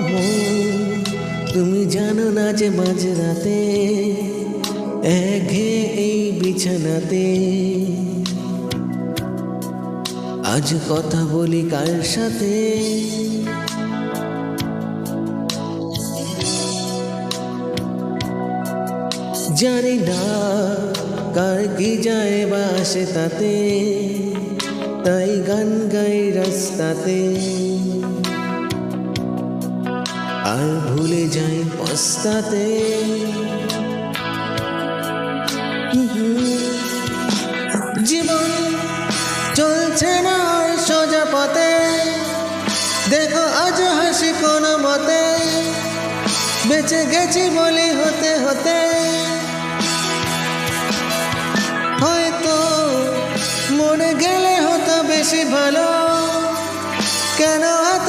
মন, তুমি জানো না যে মাঝরাতে একঘেয়ে এই বিছানাতে আজ কথা বলি কার সাথে। জানি না কার কি যায় বা আসে তাতে, তাই গান গাই রাস্তাতে আর ভুলে যাই পস্তাতে। জীবন চলছে না আর সোজা পথে, দেখো আজ হাসি কোনো মতে, বেঁচে গেছি বলি হতে হতে। হয়তো মরে গেলে হতো বেশি ভালো, কেন এত